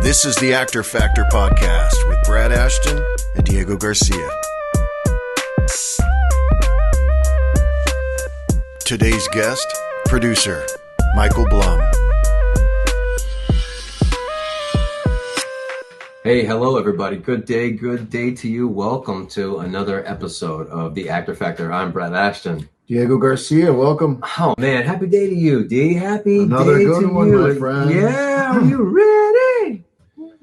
This is the Actor Factor podcast with Brad Ashton and Diego Garcia. Today's guest, producer Michael Blum. Hey, hello everybody. Good day to you. Welcome to another episode of the Actor Factor. I'm Brad Ashton. Diego Garcia, welcome. Oh man, happy day to you, D. Happy Another day good to one, you. my friend. Yeah, are you ready?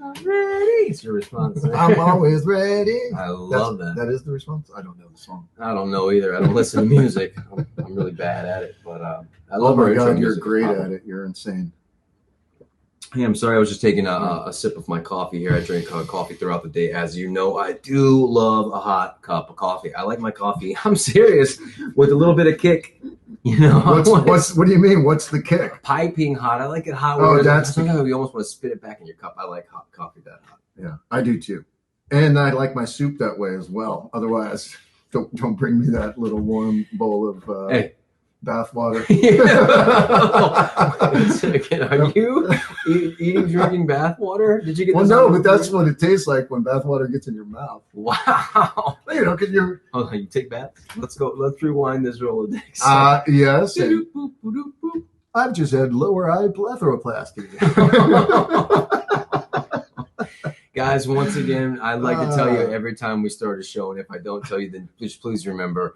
I'm ready. It's your response. I'm always ready. I love that. That is the response? I don't know the song. I don't know either. I don't listen to music. I'm really bad at it, but I love our intro you're music. great at it. You're insane. Hey, I'm sorry. I was just taking a sip of my coffee here. I drink coffee throughout the day. As you know, I do love a hot cup of coffee. I like my coffee. I'm serious, with a little bit of kick. You know, what do you mean? What's the kick? Piping hot. I like it hot. Oh, that's sometimes you almost want to spit it back in your cup. I like hot coffee that hot. Yeah, I do too. And I like my soup that way as well. Otherwise, don't bring me that little warm bowl of bath water. Again, are you drinking bath water? Did you get? Well, no, but that's what it tastes like when bath water gets in your mouth. Wow. You know, you take baths? Let's go. Let's rewind this Rolodex. Yes. I've just had lower eye blepharoplasty. Guys, once again, I'd like to tell you every time we start a show, and if I don't tell you, then please remember,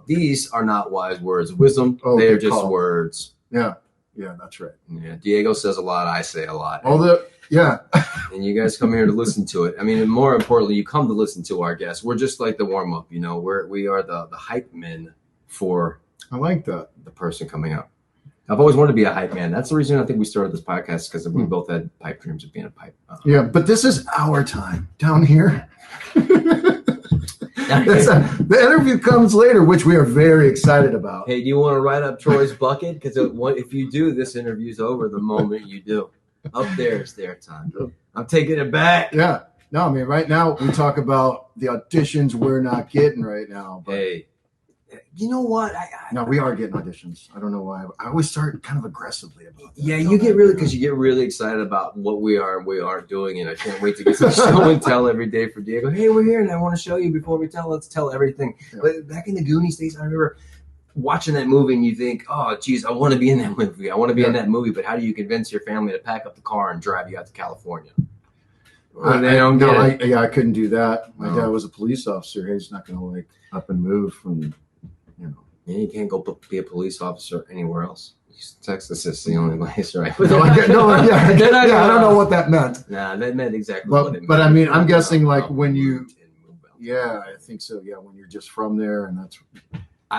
these are not wise words of wisdom. They're just words. Yeah, that's right. Yeah, Diego says a lot. I say a lot. And you guys come here to listen to it. I mean, and more importantly, you come to listen to our guests. We're just like the warm up. You know, we are the hype men for. I like that. The person coming up. I've always wanted to be a hype man. That's the reason I think we started this podcast, because we both had pipe dreams of being a pipe. Yeah, but this is our time down here. The interview comes later, which we are very excited about. Hey, do you want to write up Troy's bucket? Because if you do, this interview's over the moment you do. Up there is their time. I'm taking it back. Yeah. No, I mean, right now we talk about the auditions we're not getting right now. But hey. You know what? No, we are getting auditions. I don't know why. I always start kind of aggressively about that. Yeah, you get really excited about what we are and we aren't doing, and I can't wait to get some show and tell every day for Diego. Hey, we're here, and I want to show you before we tell. Let's tell everything. Yeah. But back in the Goonies days, I remember watching that movie, and you think, oh, geez, I want to be in that movie. I want to be in that movie. But how do you convince your family to pack up the car and drive you out to California? I couldn't do that. My dad was a police officer. He's not going to up and move from. You can't go be a police officer anywhere else. Texas is the only place, right? I don't know what that meant. Nah, that meant exactly what it meant. But I mean, I'm guessing when you, I think so. Yeah, when you're just from there, and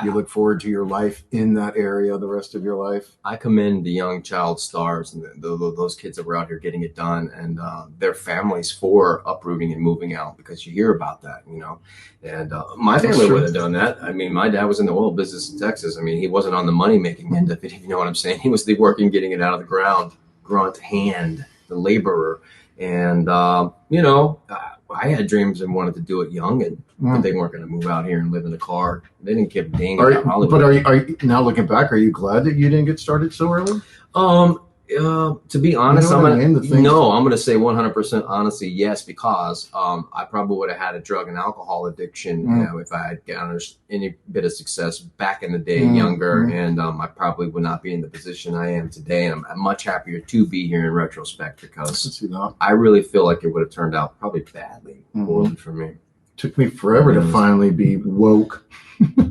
you look forward to your life in that area the rest of your life. I commend the young child stars and those kids that were out here getting it done, and their families for uprooting and moving out, because you hear about that, you know. And my family would have done that. I mean, my dad was in the oil business in Texas. I mean, he wasn't on the money-making end of it, if you know what I'm saying. He was the working, getting it out of the ground, grunt hand, the laborer. And, I had dreams and wanted to do it young, but they weren't going to move out here and live in a car. They didn't give a dang about Hollywood. But are you now looking back? Are you glad that you didn't get started so early? To be honest, I'm going to say 100% honestly, yes, because I probably would have had a drug and alcohol addiction if I had gotten any bit of success back in the day, younger, and I probably would not be in the position I am today. And I'm much happier to be here in retrospect, because I really feel like it would have turned out probably badly, poorly for me. Took me forever to finally be woke.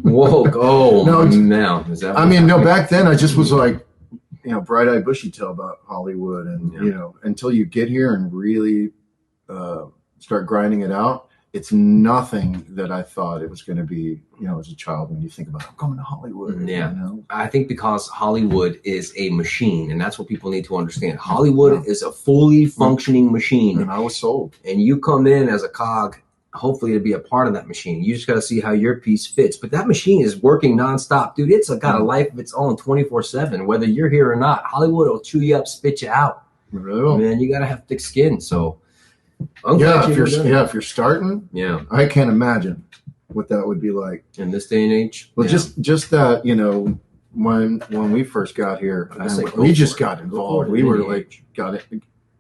Woke? Oh, no. Now is that? Back then I just was like, bright-eyed, bushy-tail about Hollywood, and until you get here and really start grinding it out, it's nothing that I thought it was going to be. As a child, when you think about I'm coming to Hollywood. Yeah, I think because Hollywood is a machine, and that's what people need to understand. Hollywood is a fully functioning machine, and I was sold. And you come in as a cog, hopefully to be a part of that machine. You just got to see how your piece fits. But that machine is working nonstop, dude. It's got a life of its own 24/7. Whether you're here or not, Hollywood will chew you up, spit you out. Really? Man, you got to have thick skin. So, if you're starting, I can't imagine what that would be like in this day and age. Well, just that, when we first got here, we just got involved. We were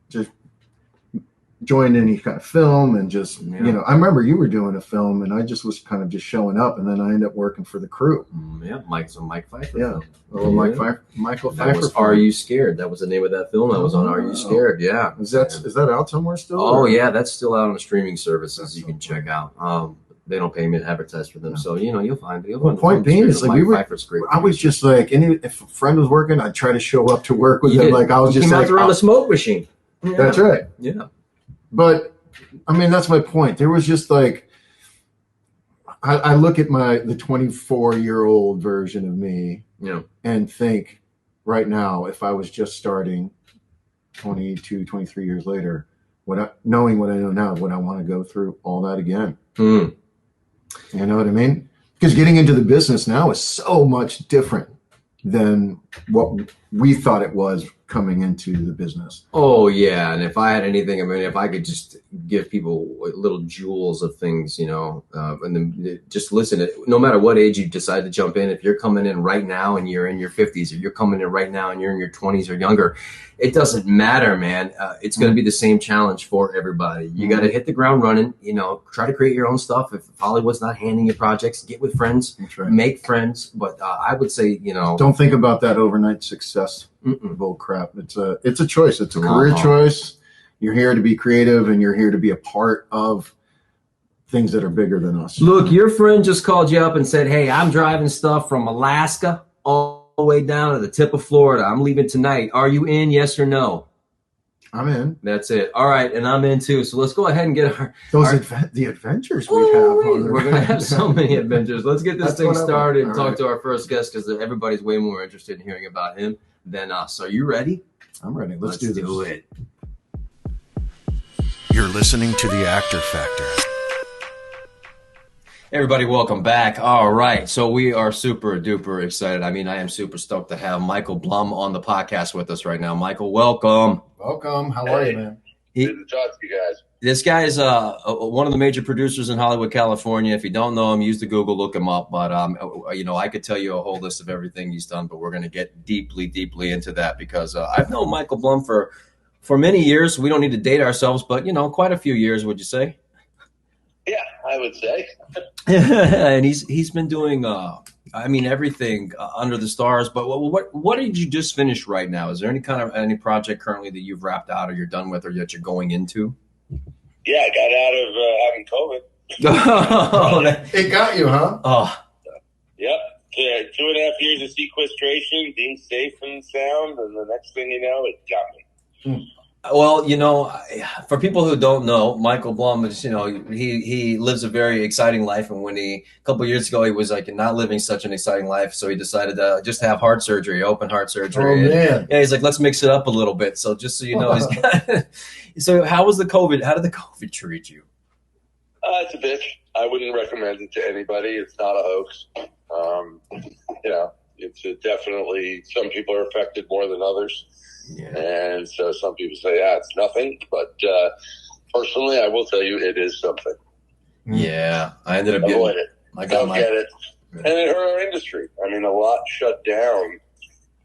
just join any kind of film and just, I remember you were doing a film and I just was kind of just showing up, and then I ended up working for the crew. Yeah, Mike Pfeiffer. Yeah. Film. Michael That Pfeiffer. was Are You Scared? That was the name of that film. That was on Are You Scared? Yeah. Is that out somewhere still? Oh, yeah, that's still out on the streaming services. You can check out. They don't pay me to advertise for them, so you'll find it. Point being is like I was just like, if a friend was working, I'd try to show up to work with them. Like I was just like around the smoke machine. Yeah. That's right. Yeah. But I mean, that's my point. There was just like, I look at the 24-year-old version of me, and think right now, if I was just starting 22, 23 years later, knowing what I know now, would I want to go through all that again? Mm. You know what I mean? Because getting into the business now is so much different than what we thought it was coming into the business. Oh, yeah. And if I had anything, I mean, if I could just give people little jewels of things, and then just listen, no matter what age you decide to jump in, if you're coming in right now and you're in your 50s, or you're coming in right now and you're in your 20s or younger, it doesn't matter, man. It's going to be the same challenge for everybody. You got to hit the ground running, try to create your own stuff. If Hollywood's not handing you projects, get with friends, make friends. But I would say, don't think about that overnight success. Bull crap. It's a choice. It's a career choice. You're here to be creative, and you're here to be a part of things that are bigger than us. Look, your friend just called you up and said, hey, I'm driving stuff from Alaska all the way down to the tip of Florida. I'm leaving tonight. Are you in? Yes or no? I'm in. That's it. All right. And I'm in too. So let's go ahead and get the adventures we have. We're going to have so many adventures. Let's get this thing started and talk to our first guest, because everybody's way more interested in hearing about him than us. Are you ready? I'm ready. Let's do it. You're listening to The Actor Factor. Everybody, welcome back. All right. So we are super duper excited. I mean, I am super stoked to have Michael Blum on the podcast with us right now. Michael, welcome. Welcome. How are you, man? Good to talk to you guys. This guy is one of the major producers in Hollywood, California. If you don't know him, use the Google, look him up. But, I could tell you a whole list of everything he's done, but we're going to get deeply, deeply into that, because I've known Michael Blum for many years. We don't need to date ourselves, but, quite a few years, would you say? Yeah, I would say. And he's been doing, everything under the stars. But what did you just finish right now? Is there any project currently that you've wrapped out, or you're done with, or that you're going into? Yeah, I got out of having COVID. It got you, huh? Oh. Yep. Yeah, 2.5 years of sequestration, being safe and sound, and the next thing you know, it got me. Well, for people who don't know, Michael Blum is, he lives a very exciting life. And a couple of years ago, he was like not living such an exciting life. So he decided to just have heart surgery, open heart surgery. Oh, man. Yeah, he's like, let's mix it up a little bit. So just so you know, so how was the COVID? How did the COVID treat you? It's a bitch. I wouldn't recommend it to anybody. It's not a hoax. It's definitely, some people are affected more than others. Yeah. And so some people say, it's nothing. But personally, I will tell you, it is something. Yeah. I ended up Avoid it. Don't get it. And it hurt our industry. I mean, a lot shut down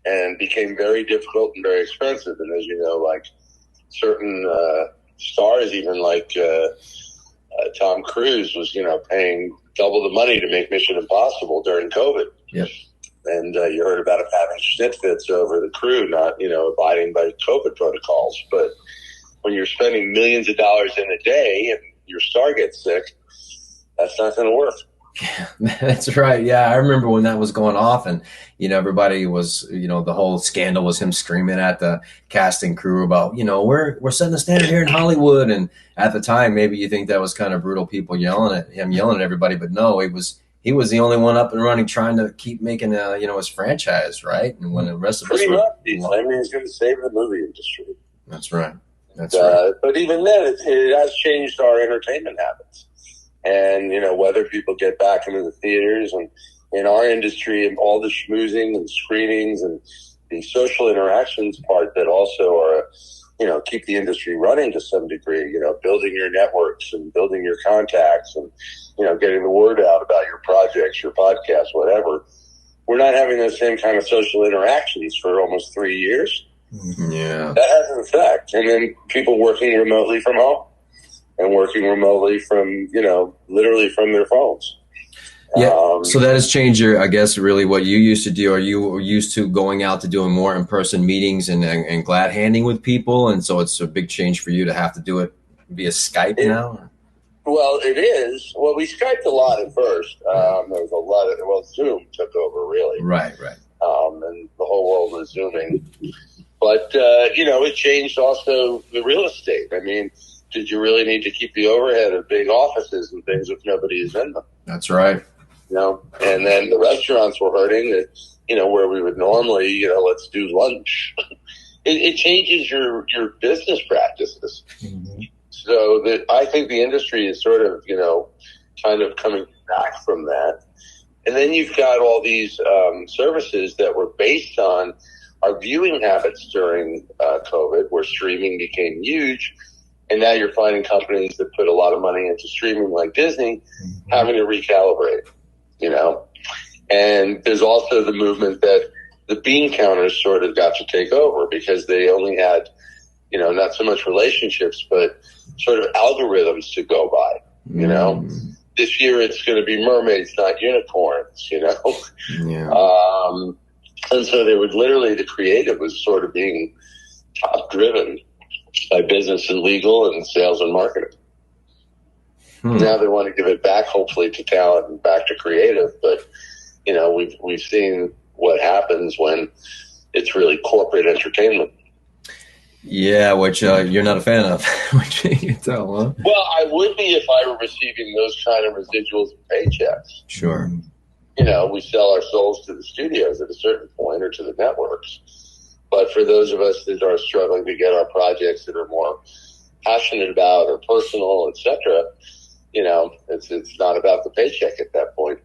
and became very difficult and very expensive. And as you know, like certain stars, even like Tom Cruise was, paying double the money to make Mission Impossible during COVID. Yep. And you heard about him having snit fits over the crew, not, abiding by COVID protocols. But when you're spending millions of dollars in a day and your star gets sick, that's not going to work. Yeah, that's right. Yeah, I remember when that was going off, and everybody was, the whole scandal was him screaming at the casting crew about, we're setting the standard here in Hollywood. And at the time, maybe you think that was kind of brutal, people yelling at everybody, but no, he was the only one up and running, trying to keep making his franchise, right? And when the rest of us were, he's going to save the movie industry. That's right. That's right. But even then, it has changed our entertainment habits. And, whether people get back into the theaters, and in our industry, and all the schmoozing and screenings and the social interactions part that also are, keep the industry running to some degree, building your networks and building your contacts and, getting the word out about your projects, your podcasts, whatever. We're not having those same kind of social interactions for almost 3 years. Yeah. That has an effect. And then people working remotely from home and working remotely from, literally from their phones. Yeah. So that has changed I guess, really what you used to do. Are you used to going out to doing more in-person meetings and glad handing with people? And so it's a big change for you to have to do it via Skype now? Well, it is. Well, we Skyped a lot at first. There was a lot of, Zoom took over, really. Right. And the whole world was Zooming. But, it changed also the real estate. I mean, did you really need to keep the overhead of big offices and things if nobody is in them? That's right. And then the restaurants were hurting, where we would normally, let's do lunch. It changes your business practices. Mm-hmm. So I think the industry is sort of, kind of coming back from that. And then you've got all these services that were based on our viewing habits during COVID, where streaming became huge. And now you're finding companies that put a lot of money into streaming like Disney having to recalibrate, And there's also the movement that the bean counters sort of got to take over because they only had, not so much relationships, but sort of algorithms to go by, This year it's going to be mermaids, not unicorns, Yeah. And so they would literally, the creative was sort of being top driven by business and legal and sales and marketing. Now they want to give it back, hopefully, to talent and back to creative. But, we've seen what happens when it's really corporate entertainment. Yeah, which you're not a fan of, which you can tell, huh? Well, I would be if I were receiving those kind of residuals and paychecks. Sure. We sell our souls to the studios at a certain point or to the networks. But for those of us that are struggling to get our projects that are more passionate about or personal, etc., it's not about the paycheck at that point.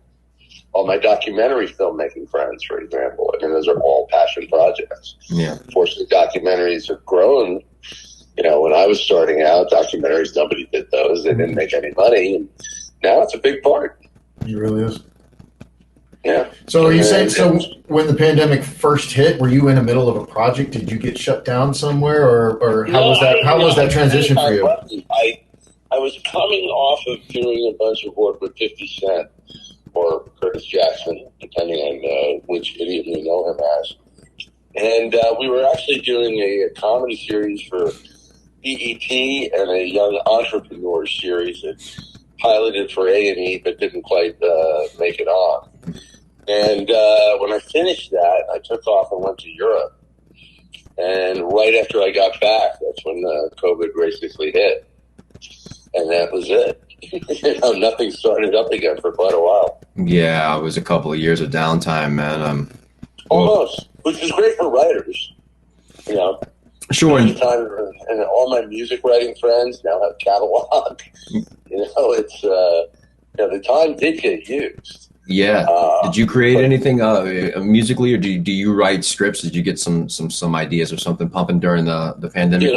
All my documentary filmmaking friends, for example, those are all passion projects. Yeah. Fortunately, documentaries have grown. When I was starting out, documentaries, nobody did those. They didn't make any money. And now it's a big part. It really is. Yeah. So are you saying, when the pandemic first hit, were you in the middle of a project? Did you get shut down somewhere, or how was that? How was that transition for you? I was coming off of doing a bunch of work with 50 Cent or Curtis Jackson, depending on which idiot you know him as. And we were actually doing a comedy series for BET and a young entrepreneur series that piloted for A&E but didn't quite make it on. And when I finished that, I took off and went to Europe. And right after I got back, that's when COVID basically hit. And that was it. Nothing started up again for quite a while. Yeah, it was a couple of years of downtime, man. Almost, which is great for writers. Sure. And all my music writing friends now have catalog. It's the time did get used. Yeah. Did you create anything musically, or do you write scripts? Did you get some ideas or something pumping during the pandemic?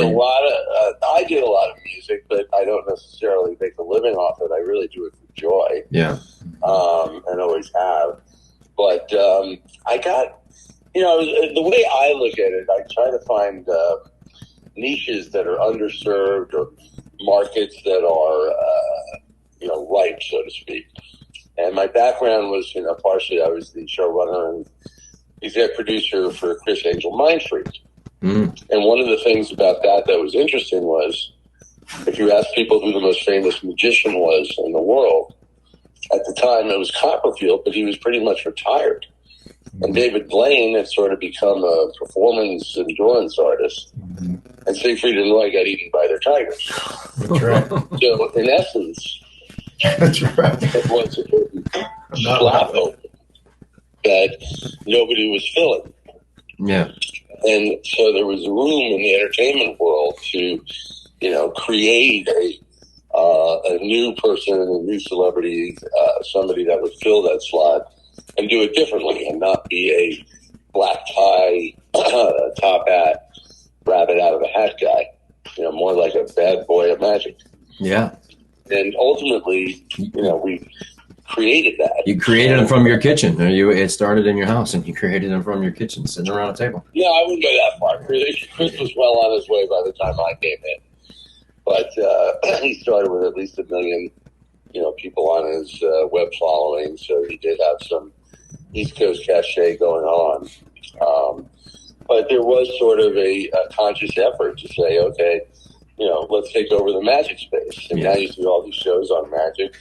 I did a lot of music, but I don't necessarily make a living off it. I really do it for joy. Yeah. And always have. But I got, the way I look at it, I try to find niches that are underserved or markets that are, ripe, so to speak. And my background was, partially I was the showrunner and exec producer for Chris Angel Mindfreak. And one of the things about that was interesting was, if you ask people who the most famous magician was in the world, at the time it was Copperfield, but he was pretty much retired. And David Blaine had sort of become a performance endurance artist. And Siegfried and Roy got eaten by their tigers. That's right. So in essence, that's right. it was a slap open that nobody was filling. Yeah. And so there was room in the entertainment world to, create a new person, a new celebrity, somebody that would fill that slot and do it differently and not be a black tie, top hat, rabbit out of a hat guy. More like a bad boy of magic. Yeah. And ultimately, we created that. You created them from your kitchen. It started in your house, and you created them from your kitchen, sitting around a table. Yeah, I wouldn't go that far. Chris was well on his way by the time I came in. But he started with at least 1 million, people on his web following, so he did have some East Coast cachet going on. But there was sort of a conscious effort to say, okay, let's take over the magic space. And now you see all these shows on magic.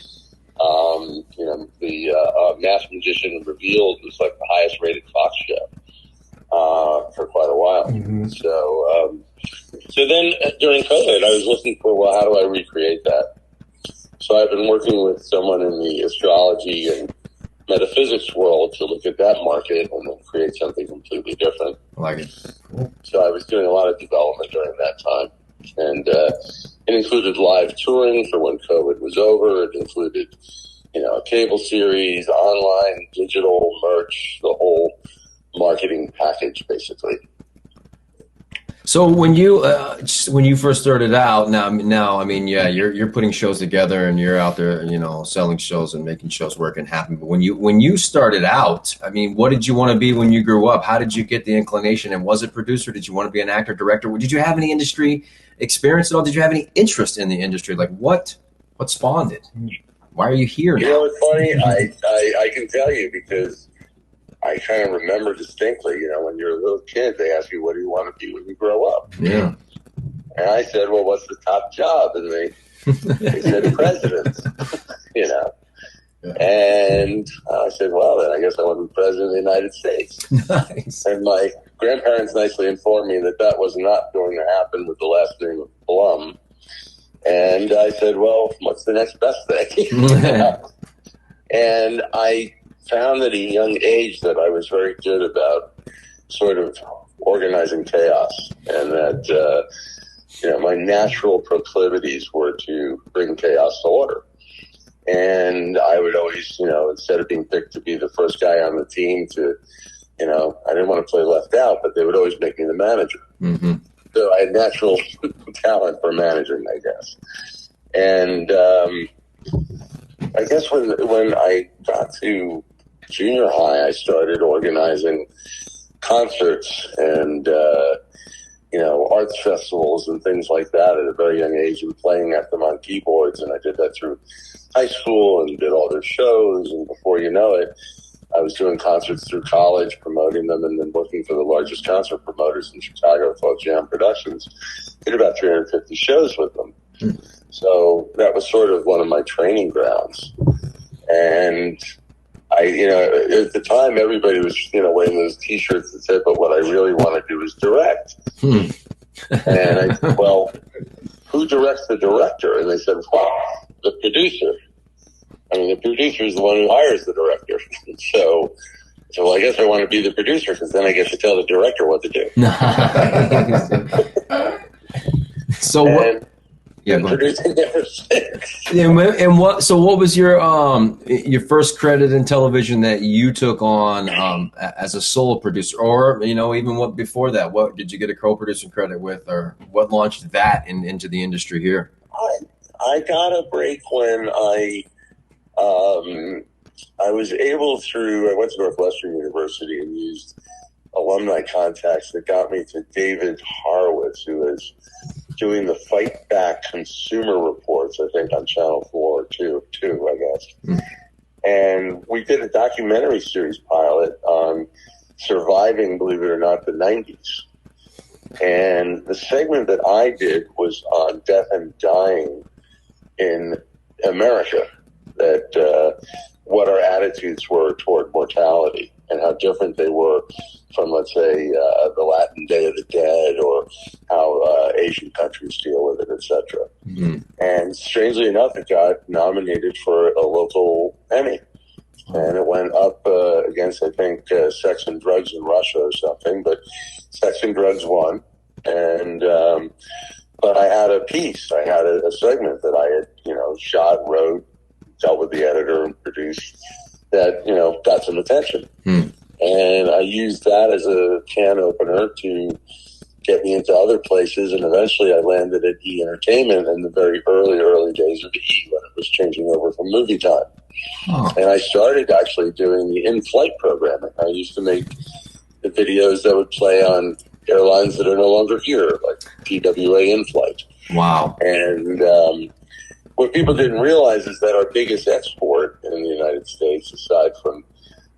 The Masked Magician Revealed was like the highest rated Fox show for quite a while. Mm-hmm. So then during COVID, I was looking for, well, how do I recreate that? So I've been working with someone in the astrology and metaphysics world to look at that market and then create something completely different. I like it. Cool. So I was doing a lot of development during that time. And it included live touring for when COVID was over. It included, a cable series, online, digital, merch, the whole marketing package, basically. So when you first started out, you're putting shows together and you're out there, selling shows and making shows work and happen. But when you started out, what did you want to be when you grew up? How did you get the inclination? And was it producer? Did you want to be an actor, director? Did you have any industry experience at all? Did you have any interest in the industry? Like what spawned it? Why are you here now? It's funny. I can tell you because I kind of remember distinctly, when you're a little kid, they ask you, what do you want to be when you grow up? Yeah. And I said, well, what's the top job? And they said president, Yeah. And I said, well, then I guess I want to be president of the United States. Nice. And my grandparents nicely informed me that was not going to happen with the last name of Blum. And I said, well, what's the next best thing? And I found at a young age that I was very good about sort of organizing chaos, and that my natural proclivities were to bring chaos to order. And I would always, instead of being picked to be the first guy on the team to, I didn't want to play left out, but they would always make me the manager. Mm-hmm. So I had natural talent for managing, I guess. And I guess when I got to junior high, I started organizing concerts and, arts festivals and things like that at a very young age, and playing at them on keyboards. And I did that through high school and did all their shows. And before you know it, I was doing concerts through college, promoting them, and then working for the largest concert promoters in Chicago called Jam Productions. Did about 350 shows with them. So that was sort of one of my training grounds. And at the time, everybody was, wearing those T-shirts that said, but what I really want to do is direct. And I said, well, who directs the director? And they said, well, the producer. The producer is the one who hires the director. So well, I guess I want to be the producer because then I get to tell the director what to do. So what? Yeah, producing ever since. And what was your first credit in television that you took on as a solo producer, or even what before that? What did you get a co-producing credit with, or what launched that into the industry here? I got a break when I was able I went to Northwestern University and used alumni contacts that got me to David Horowitz, who is doing the Fight Back Consumer Reports, I think, on Channel 4 too, I guess. And we did a documentary series pilot on surviving, believe it or not, the 90s. And the segment that I did was on death and dying in America, that what our attitudes were toward mortality and how different they were from, let's say, the Latin Day of the Dead, or how Asian countries deal with it, etc. Mm-hmm. And strangely enough, it got nominated for a local Emmy. And it went up against, I think, Sex and Drugs in Russia or something, but Sex and Drugs won. And but I had a piece, I had a segment that I had, shot, wrote, dealt with the editor, and produced that, got some attention. And I used that as a can opener to get me into other places. And eventually I landed at E! Entertainment in the very early days of E! when it was changing over from Movie Time. And I started actually doing the in-flight programming. I used to make the videos that would play on airlines that are no longer here, like TWA in-flight. Wow. And what people didn't realize is that our biggest export in the United States, aside from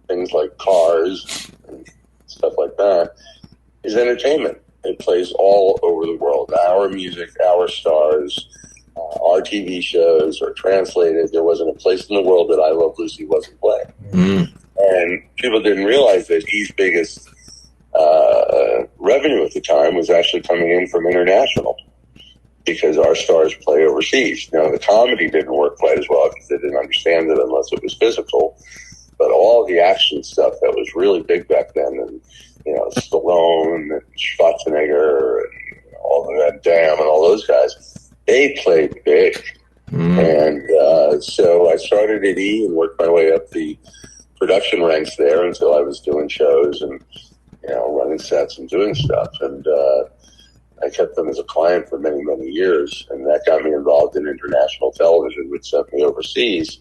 things like cars and stuff like that, is entertainment. It plays all over the world. Our music, our stars, our TV shows are translated. There wasn't a place in the world that I Love Lucy wasn't playing. Mm. And people didn't realize that E's biggest revenue at the time was actually coming in from international, because our stars play overseas. Now, the comedy didn't work quite as well because they didn't understand it unless it was physical. But all the action stuff that was really big back then, and Stallone and Schwarzenegger and all of that Dam and all those guys, they played big. And so I started at E and worked my way up the production ranks there until I was doing shows and running sets and doing stuff. And I kept them as a client for many, many years, and that got me involved in international television, which sent me overseas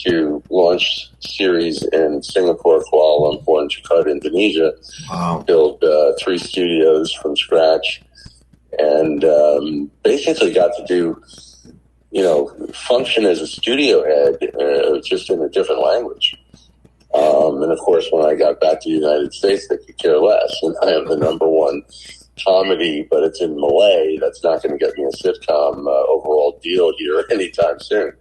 to launch series in Singapore, Kuala Lumpur, and Jakarta, Indonesia. Wow. Build 3 studios from scratch, and basically got to do, function as a studio head, just in a different language. And of course, when I got back to the United States, they could care less. And I am the #1 comedy, but it's in Malay. That's not going to get me a sitcom overall deal here anytime soon.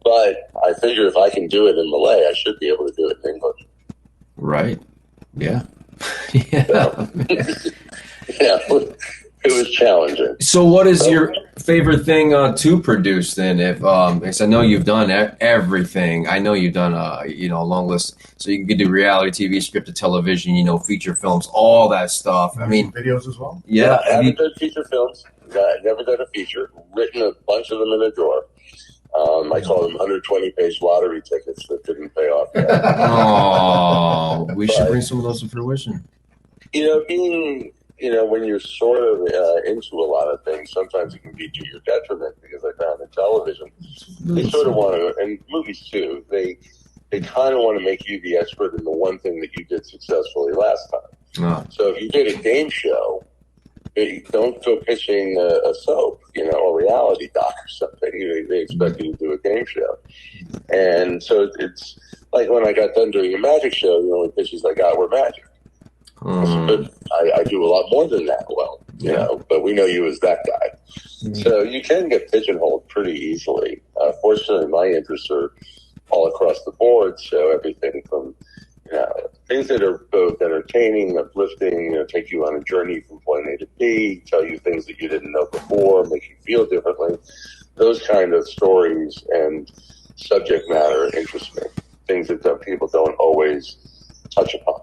But I figure if I can do it in Malay, I should be able to do it in English. Right. Yeah. Yeah. So, yeah. It was challenging. So what is your favorite thing to produce then? Because I know you've done everything. I know you've done a long list. So you can do reality TV, scripted television, feature films, all that stuff. I mean, videos as well. Yeah. I haven't done feature films. I've never done a feature. Written a bunch of them in a drawer. I call them 120-page lottery tickets that didn't pay off yet. Oh, we should bring some of those to fruition. Being when you're sort of into a lot of things, sometimes it can be to your detriment, because I found in television, they sort of want to, and movies too, they kind of want to make you the expert in the one thing that you did successfully last time. So if you did a game show, don't go pitching a soap, a reality doc or something. They expect you to do a game show. And so it's like when I got done doing a magic show, the only pitches I got were magic. But I do a lot more than that, but we know you as that guy. So you can get pigeonholed pretty easily. Fortunately, my interests are all across the board, so everything from things that are both entertaining, uplifting, take you on a journey from point A to B, tell you things that you didn't know before, make you feel differently. Those kind of stories and subject matter interest me. Things that people don't always touch upon.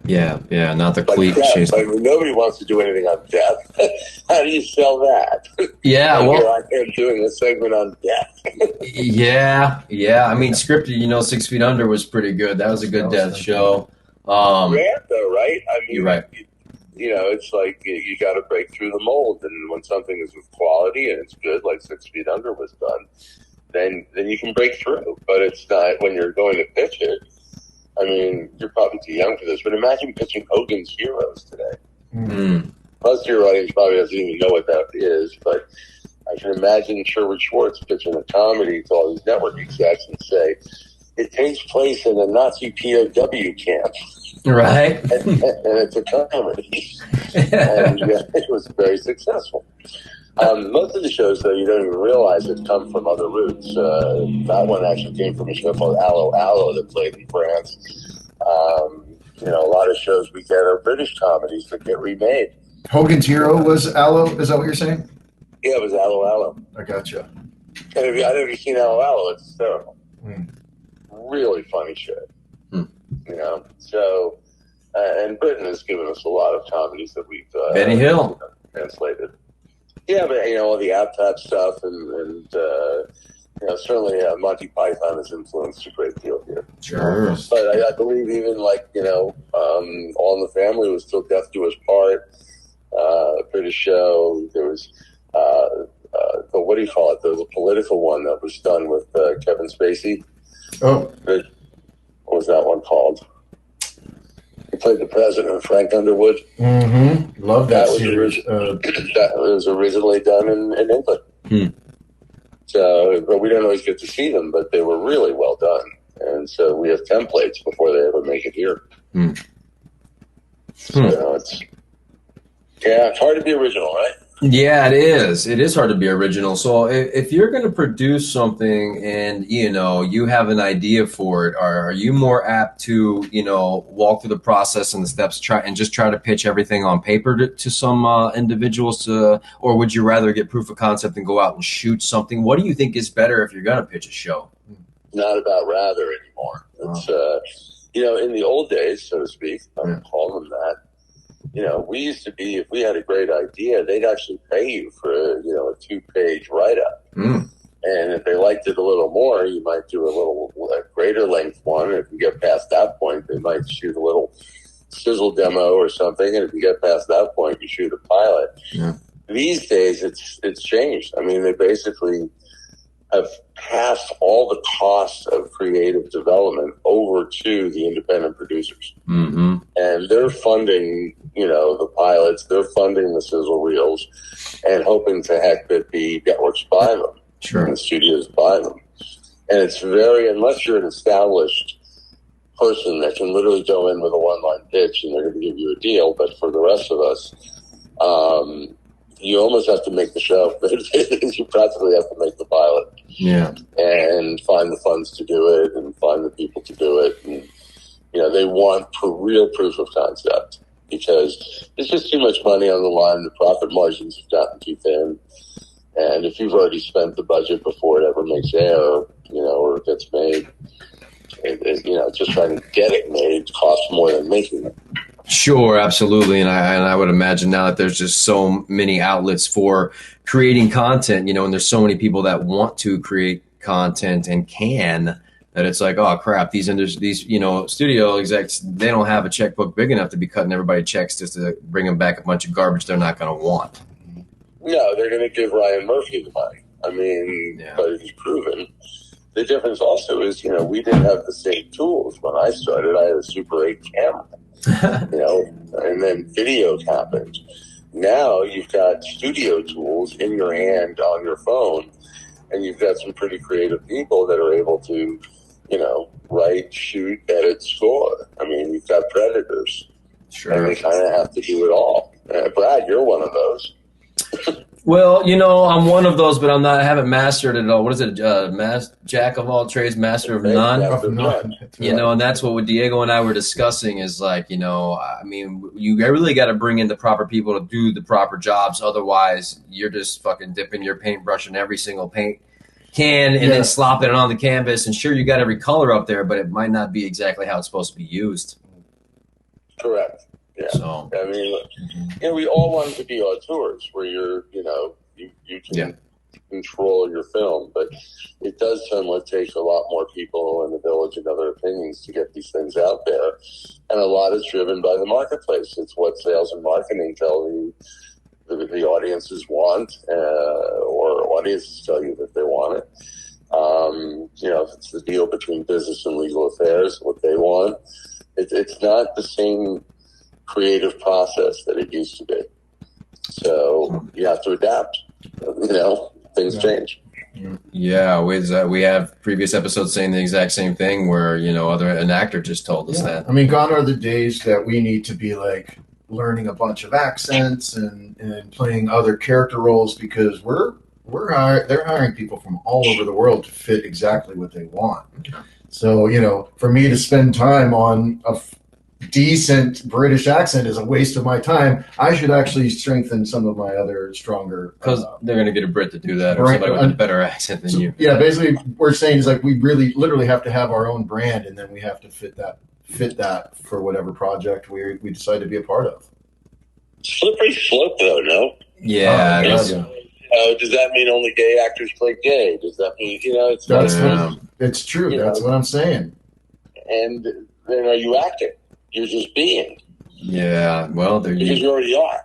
Yeah, not the cliches. But nobody wants to do anything on death. How do you sell that? Yeah, here I am doing a segment on death. Yeah. I mean, scripted, 6 Feet Under was pretty good. That was a good death show. Rare though, right? I mean, you're right. It's like you got to break through the mold, and when something is with quality and it's good, like 6 Feet Under was done, then you can break through. But it's not when you're going to pitch it. I mean, you're probably too young for this, but imagine pitching Hogan's Heroes today. Most of your audience probably doesn't even know what that is, but I can imagine Sherwood Schwartz pitching a comedy to all these network execs and say, it takes place in a Nazi POW camp. Right. and it's a comedy. And it was very successful. Most of the shows, though, you don't even realize it come from other roots. That one actually came from a show called Allo Allo that played in France. A lot of shows we get are British comedies that get remade. Hogan's Hero was Allo? Is that what you're saying? Yeah, it was Allo Allo. I gotcha. And I don't know if you've seen Allo Allo, it's hysterical. Really funny shit. So, and Britton has given us a lot of comedies that we've Benny Hill translated. Yeah, but all the AppTap stuff and certainly Monty Python has influenced a great deal here. Sure. But I believe even like All in the Family was still Death Do Us Part, British show. There was what do you call it? The political one that was done with Kevin Spacey. Oh, What was that one called? He played the president, Frank Underwood. mm-hmm. Love that was series. That was originally done in England. So, but we don't always get to see them, but they were really well done. And so we have templates before they ever make it here. So it's hard to be original, right? Yeah, it is. It is hard to be original. So if you're going to produce something and, you have an idea for it, are you more apt to, walk through the process and the steps, try to pitch everything on paper to some individuals, or would you rather get proof of concept and go out and shoot something? What do you think is better if you're going to pitch a show? Not about rather anymore. It's, in the old days, so to speak, I'm calling them that. We used to be, if we had a great idea, they'd actually pay you for, a 2-page write-up. And if they liked it a little more, you might do a greater length one. If you get past that point, they might shoot a little sizzle demo or something. And if you get past that point, you shoot a pilot. Yeah. These days, it's changed. I mean, they basically have passed all the costs of creative development over to the independent producers. Mm-hmm. And they're funding, the pilots, they're funding the sizzle reels and hoping to heck that the networks buy them. Sure. And the studios buy them. And it's unless you're an established person that can literally go in with a one-line pitch and they're going to give you a deal. But for the rest of us, you almost have to make the show. You practically have to make the pilot. Yeah. And find the funds to do it and find the people to do it. And, they want real proof of concept because there's just too much money on the line. The profit margins have gotten too thin. And if you've already spent the budget before it ever makes air, or it gets made, just trying to get it made costs more than making it. Sure, absolutely. And I would imagine now that there's just so many outlets for creating content, and there's so many people that want to create content and can, that it's like, oh crap, these studio execs, they don't have a checkbook big enough to be cutting everybody checks just to bring them back a bunch of garbage they're not going to want. No, they're going to give Ryan Murphy the money. I mean, but he's proven. The difference also is, we didn't have the same tools when I started. I had a Super 8 camera. And then video happened. Now you've got studio tools in your hand on your phone, and you've got some pretty creative people that are able to, write, shoot, edit, score. I mean, you've got predators. Sure. And they kind of have to do it all. Brad, you're one of those. Well, I'm one of those, but I haven't mastered it all. What is it? Jack of all trades, master of none. And that's what Diego and I were discussing is like, you really got to bring in the proper people to do the proper jobs. Otherwise, you're just fucking dipping your paintbrush in every single paint can and then slopping it on the canvas. And sure, you got every color up there, but it might not be exactly how it's supposed to be used. Correct. Yeah. So, I mean, we all want to be auteurs where you can control your film, but it does somewhat take a lot more people in the village and other opinions to get these things out there. And a lot is driven by the marketplace. It's what sales and marketing tell you the audiences want, or audiences tell you that they want it. If it's the deal between business and legal affairs, what they want, it's not the same creative process that it used to be. So you have to adapt. Things change. Yeah, we have previous episodes saying the exact same thing where, an actor just told us that. I mean, gone are the days that we need to be like learning a bunch of accents and playing other character roles because they're hiring people from all over the world to fit exactly what they want. So, for me to spend time on a decent British accent is a waste of my time. I should actually strengthen some of my other stronger. Because they're going to get a Brit to do that, or somebody with a better accent than you. Yeah, basically, we're saying is like we really literally have to have our own brand, and then we have to fit that for whatever project we decide to be a part of. Slippery slope, though, no? Yeah. Does that mean only gay actors play gay? Does that mean it's true? That's what I'm saying. And then are you acting? You're just being. Yeah, well, because you already are.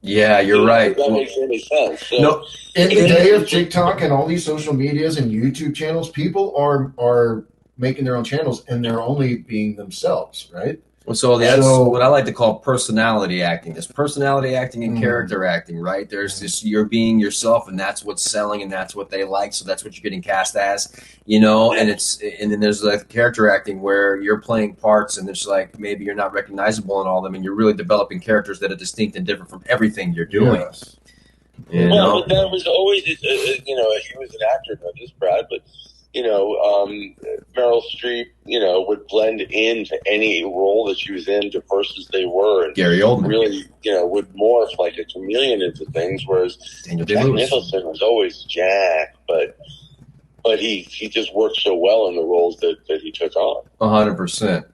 Yeah, you're right. That makes any sense. So, no, in the day of TikTok and all these social medias and YouTube channels, people are making their own channels and they're only being themselves, right? So that's what I like to call personality acting. There's personality acting and character acting, right? There's this, you're being yourself, and that's what's selling, and that's what they like. So that's what you're getting cast as, and then there's like character acting where you're playing parts, and it's like maybe you're not recognizable in all of them, and you're really developing characters that are distinct and different from everything you're doing. Yes. Well, but that was always, he was an actor, not just Brad, but Meryl Streep, would blend into any role that she was in, diverse as they were, and Gary Oldman really, would morph like a chameleon into things. Whereas Jack Nicholson was always Jack, but he just worked so well in the roles that he took on. 100%.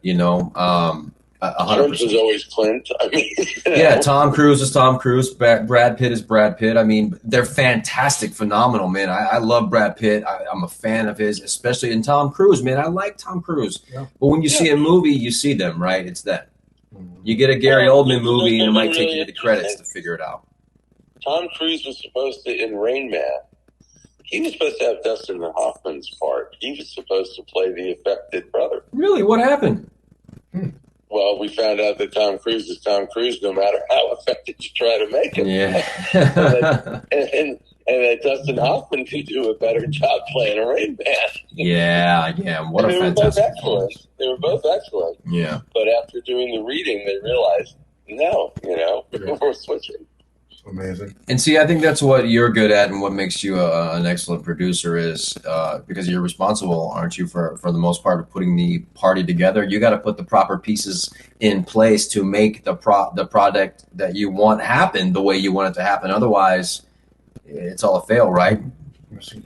100% was always Clint. I mean, yeah, Tom Cruise is Tom Cruise. Brad Pitt is Brad Pitt. I mean, they're fantastic, phenomenal, man. I love Brad Pitt. I'm a fan of his, especially in Tom Cruise, man. I like Tom Cruise. Yeah. But when you see a movie, you see them, right? It's that. You get a Gary Oldman movie, and it might take you to the credits to figure it out. Tom Cruise was supposed to, in Rain Man, he was supposed to have Dustin Hoffman's part. He was supposed to play the affected brother. Really? What happened? Well, we found out that Tom Cruise is Tom Cruise no matter how effective you try to make him. Yeah. and that Dustin Hoffman could do a better job playing a Rain Man. Yeah. What a fantastic performance. They were both excellent. Yeah. But after doing the reading, they realized, no, we're switching. Amazing. And see, I think that's what you're good at, and what makes you an excellent producer is because you're responsible, aren't you, for the most part of putting the party together. You got to put the proper pieces in place to make the product that you want happen the way you want it to happen. Otherwise, it's all a fail, right?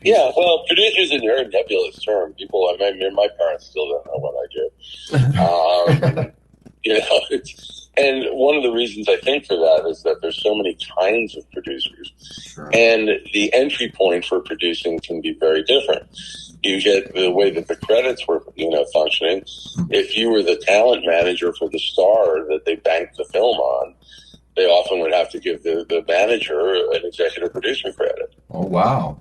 Yeah, well, producers is a nebulous term. People, my parents still don't know what I do. And one of the reasons I think for that is that there's so many kinds of producers. Sure. And the entry point for producing can be very different. You get the way that the credits were, functioning. If you were the talent manager for the star that they banked the film on, they often would have to give the manager an executive producer credit. Oh, wow.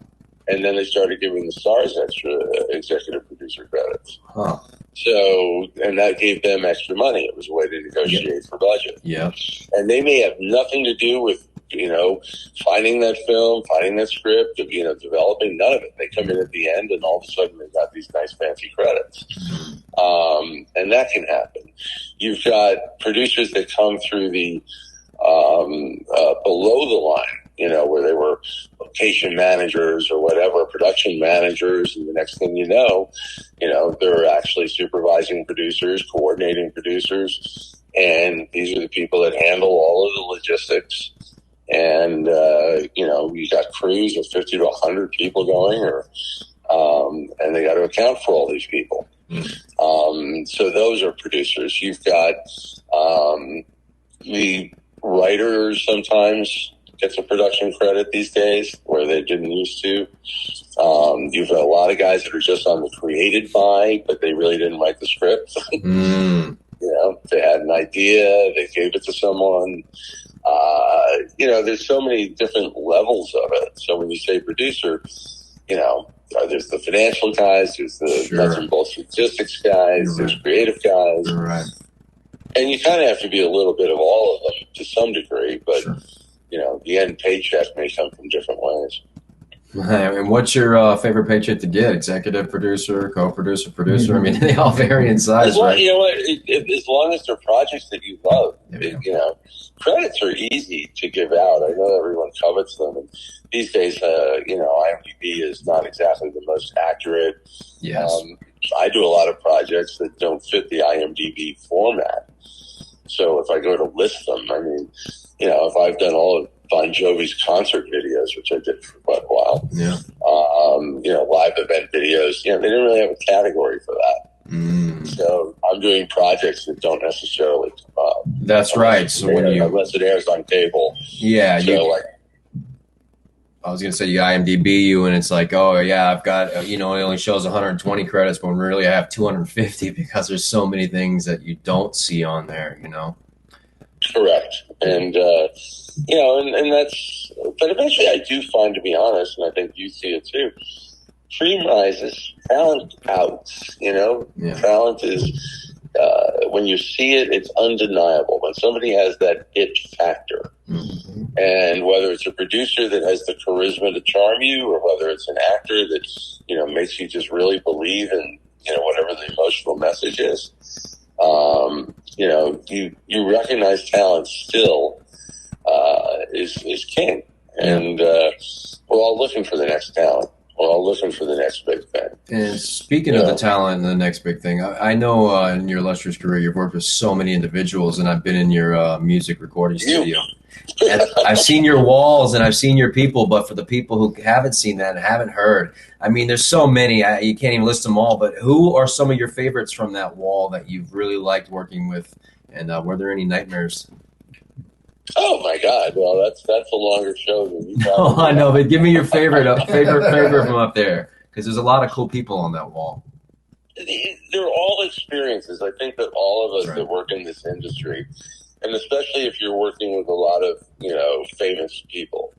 And then they started giving the stars extra executive producer credits. Huh. So, and that gave them extra money. It was a way to negotiate for budget. Yeah. And they may have nothing to do with, finding that film, finding that script, developing, none of it. They come in at the end and all of a sudden they've got these nice fancy credits. And that can happen. You've got producers that come through the below the line, where they were location managers or whatever, production managers, and the next thing they're actually supervising producers, coordinating producers, and these are the people that handle all of the logistics. And you got crews of 50 to 100 people going, and they got to account for all these people. So those are producers. You've got the writers sometimes gets a production credit these days where they didn't used to. You've got a lot of guys that are just on the created by, but they really didn't write the script. They had an idea, they gave it to someone. There's so many different levels of it. So when you say producer, there's the financial guys, there's the nuts and bolts logistics guys, there's creative guys. Right. And you kind of have to be a little bit of all of them to some degree, but the end paycheck may come from different ways. And what's your favorite paycheck to get? Executive producer, co-producer, producer? I mean, they all vary in size, right? You know what? As long as they're projects that you love, credits are easy to give out. I know everyone covets them. And these days, IMDb is not exactly the most accurate. Yes. I do a lot of projects that don't fit the IMDb format. So if I go to list them, if I've done all of Bon Jovi's concert videos, which I did for quite a while, live event videos, they didn't really have a category for that. So I'm doing projects that don't necessarily come up. That's right. So unless it airs on cable. Yeah. I was going to say you IMDb you and it's like, oh yeah, I've got, it only shows 120 credits, but really I have 250 because there's so many things that you don't see on there, Correct. And and that's, but eventually I do find, to be honest, and I think you see it too, cream rises, talent outs, talent is, when you see it, it's undeniable. When somebody has that it factor, and whether it's a producer that has the charisma to charm you, or whether it's an actor that, makes you just really believe in, whatever the emotional message is, you recognize talent still, is king. And, we're all looking for the next talent. We're all looking for the next big thing. And speaking of the talent and the next big thing, I know in your illustrious career, you've worked with so many individuals, and I've been in your music recording studio. And I've seen your walls and I've seen your people, but for the people who haven't seen that and haven't heard, I mean, there's so many, you can't even list them all, but who are some of your favorites from that wall that you've really liked working with? And were there any nightmares? Oh my God! Well, that's a longer show than you. Oh, I know, but give me your favorite from up there, because there's a lot of cool people on that wall. They're all experiences. I think that all of us that work in this industry, and especially if you're working with a lot of famous people,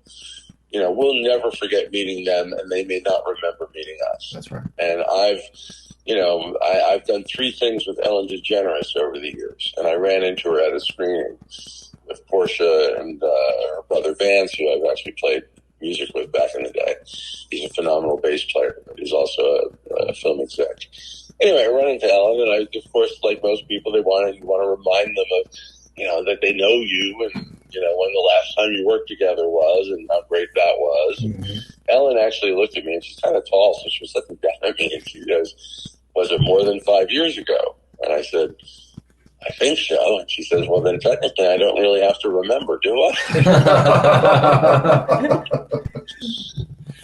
we'll never forget meeting them, and they may not remember meeting us. That's right. And I've done 3 things with Ellen DeGeneres over the years, and I ran into her at a screening with Portia and her brother Vance, who I've actually played music with back in the day. He's a phenomenal bass player, but he's also a film exec. Anyway, I run into Ellen, and I, of course, like most people, you want to remind them of, that they know you, and, when the last time you worked together was, and how great that was. Mm-hmm. Ellen actually looked at me, and she's kind of tall, so she was looking down at me, and she goes, "Was it more than 5 years ago?" And I said, "I think so." And she says, "Well, then technically I don't really have to remember, do I?"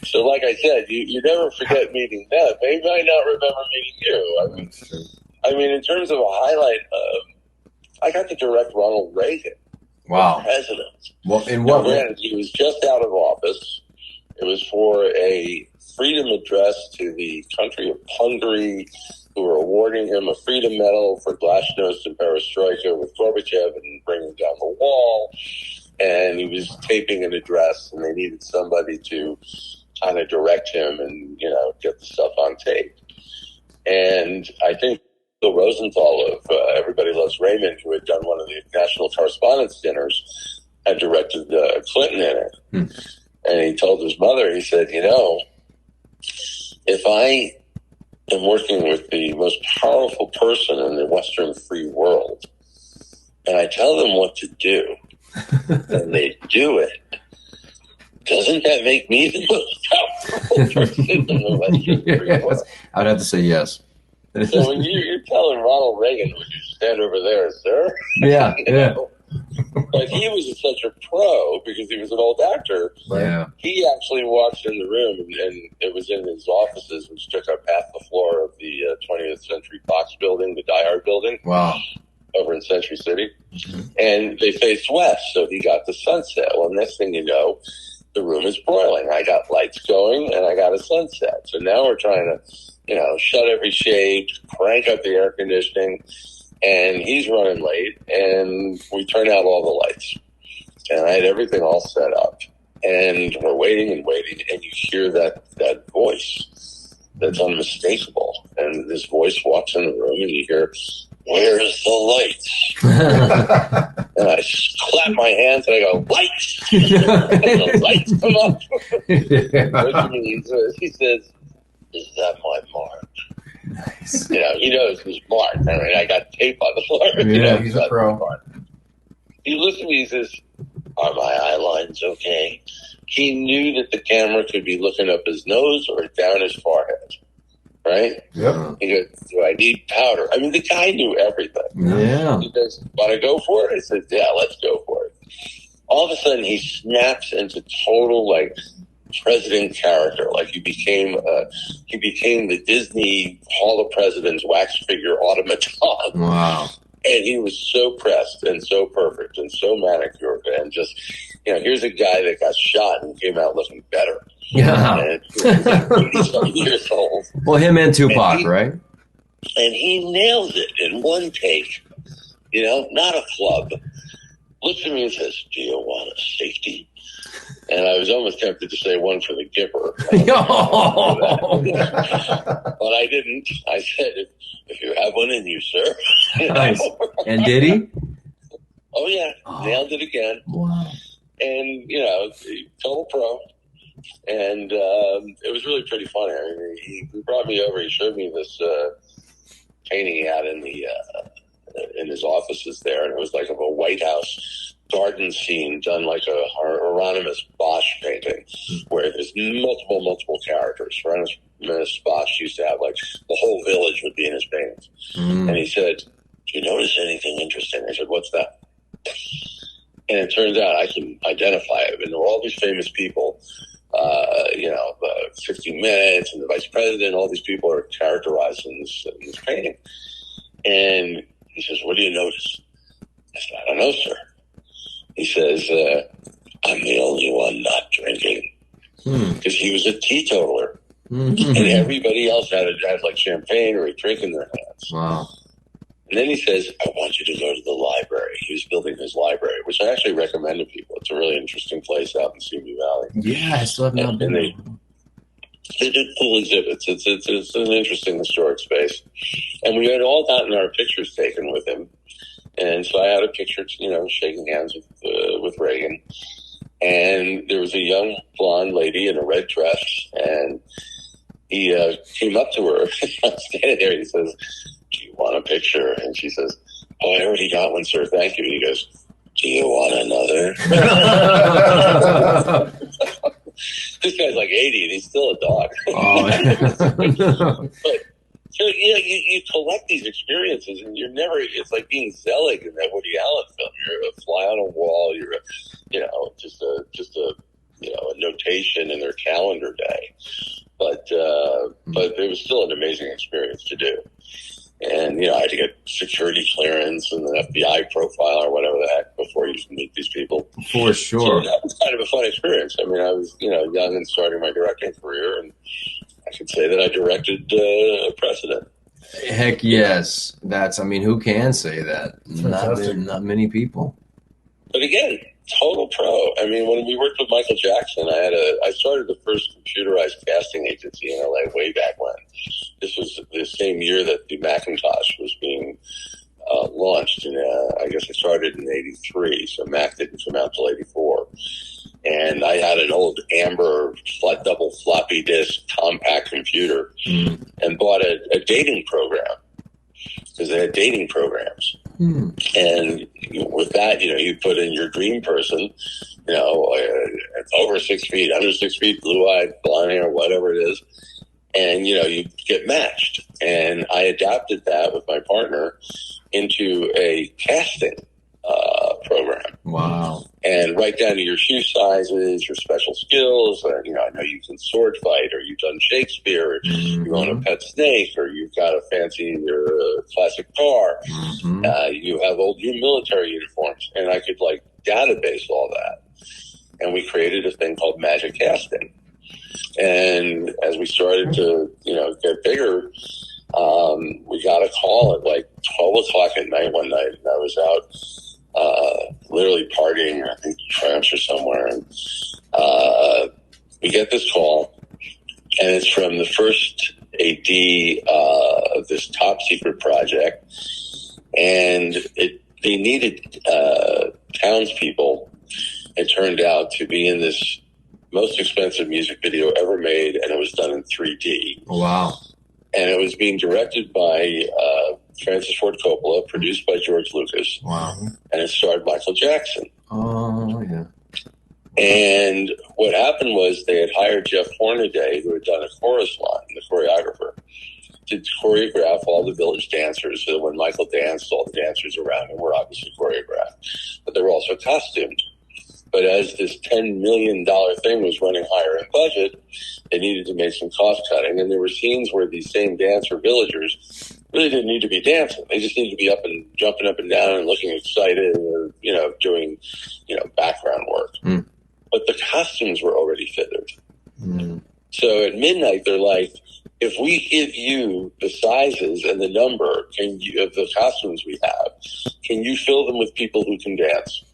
So like I said, you never forget meeting them. They might not remember meeting you. I mean, in terms of a highlight, I got to direct Ronald Reagan. Wow. President. Well, in what way? He was just out of office. It was for a freedom address to the country of Hungary, who were awarding him a Freedom Medal for glasnost and perestroika with Gorbachev and bringing down the wall. And he was taping an address, and they needed somebody to kind of direct him and, get the stuff on tape. And I think Bill Rosenthal of Everybody Loves Raymond, who had done one of the National Correspondents' Dinners, had directed Clinton in it. And he told his mother, he said, if I am working with the most powerful person in the Western free world, and I tell them what to do, and they do it, doesn't that make me the most powerful person in the Western free world? I would have to say yes. So when you're telling Ronald Reagan, would you stand over there, sir? Yeah, yeah. But he was such a pro because he was an old actor. Yeah. He actually walked in the room, and it was in his offices, which took up half the floor of the 20th Century Fox building, the Die Hard building. Wow. Over in Century City. And they faced west, so he got the sunset. Well, next thing you know, the room is broiling. I got lights going, and I got a sunset. So now we're trying to, shut every shade, crank up the air conditioning, and he's running late, and we turn out all the lights. And I had everything all set up. And we're waiting, and you hear that voice that's unmistakable. And this voice walks in the room, and you hear, "Where's the lights?" And I clap my hands, and I go, "Lights!" And the lights come up. He says, "Is that my mark?" Nice. He knows his mark. I mean, I got tape on the floor. Yeah, he's a pro. He looks at me, he says, "Are my eye lines okay?" He knew that the camera could be looking up his nose or down his forehead. Right? Yep. He goes, "Do I need powder?" I mean, the guy knew everything. Yeah. He goes, "Want to go for it?" I said, "Yeah, let's go for it." All of a sudden, he snaps into total, president character. Like he became the Disney Hall of Presidents wax figure automaton. Wow. And he was so pressed and so perfect and so manicured. And just, here's a guy that got shot and came out looking better. Yeah. And he was 80-some years old. Well, him and Tupac, right? And he nails it in one take. Not a flub. looks at me and says, "Do you want a safety?" And I was almost tempted to say one for the Gipper. But I didn't. I said, if you have one in you, sir. Nice. And did he? Oh, yeah. Nailed it again. Wow. And, total pro. And it was really pretty funny. I mean, he brought me over. He showed me this painting he had in his offices there. And it was like of a White House garden scene done like a Hieronymus Bosch painting where there's multiple characters. Hieronymus Bosch used to have like the whole village would be in his paintings. And he said, "Do you notice anything interesting?" I said, "What's that?" And it turns out I can identify it. And there were all these famous people, 60 Minutes and the Vice President, all these people are characterized in this painting. And he says, "What do you notice?" I said, "I don't know, sir." He says, "I'm the only one not drinking." Because he was a teetotaler. And everybody else had like champagne or a drink in their hands. Wow. And then he says, "I want you to go to the library." He was building his library, which I actually recommend to people. It's a really interesting place out in Simi Valley. Yeah, I still have not been there. They did cool exhibits. It's an interesting historic space. And we had all gotten our pictures taken with him. And so I had a picture, shaking hands with Reagan. And there was a young blonde lady in a red dress. And he came up to her. I was standing there. He says, "Do you want a picture?" And she says, "Oh, I already got one, sir. Thank you." And he goes, "Do you want another?" This guy's like 80 and he's still a dog. But so, you collect these experiences and you're never, it's like being Zelig in that Woody Allen film. You're a fly on a wall. You're just a notation in their calendar day. But it was still an amazing experience to do. And, I had to get security clearance and an FBI profile or whatever the heck before you can meet these people. For sure. So that was kind of a fun experience. I mean, I was, young and starting my directing career, and I could say that I directed a president. Heck yes. Who can say that? Not many people. But again, total pro. I mean, when we worked with Michael Jackson, I started the first computerized casting agency in LA way back when. This was the same year that the Macintosh was being launched. And I guess I started in 83, so Mac didn't come out till 84. And I had an old amber double floppy disk compact computer and bought a dating program because they had dating programs. And with that, you put in your dream person, over 6 feet, under 6 feet, blue-eyed, blonde hair, whatever it is. And, you get matched. And I adapted that with my partner into a casting program. Wow. And right down to your shoe sizes, your special skills. I know you can sword fight, or you've done Shakespeare, or you own a pet snake, or you've got a fancy your classic car. You have old new military uniforms. And I could database all that. And we created a thing called Magic Casting. And as we started to, get bigger, we got a call at 12 o'clock at night one night. And I was out literally partying, I think France or somewhere. And we get this call, and it's from the first AD of this top secret project. And they needed townspeople, it turned out, to be in this most expensive music video ever made, and it was done in 3D. Wow. And it was being directed by Francis Ford Coppola, produced by George Lucas. Wow. And it starred Michael Jackson. Oh, yeah. And what happened was they had hired Jeff Hornaday, who had done a chorus line, the choreographer, to choreograph all the village dancers. So when Michael danced, all the dancers around him were obviously choreographed, but they were also costumed. But as this $10 million thing was running higher in budget, they needed to make some cost cutting. And there were scenes where these same dancer villagers really didn't need to be dancing. They just needed to be up and jumping up and down and looking excited, or, doing, background work. But the costumes were already fitted. So at midnight, they're like, if we give you the sizes and the number of the costumes we have, can you fill them with people who can dance?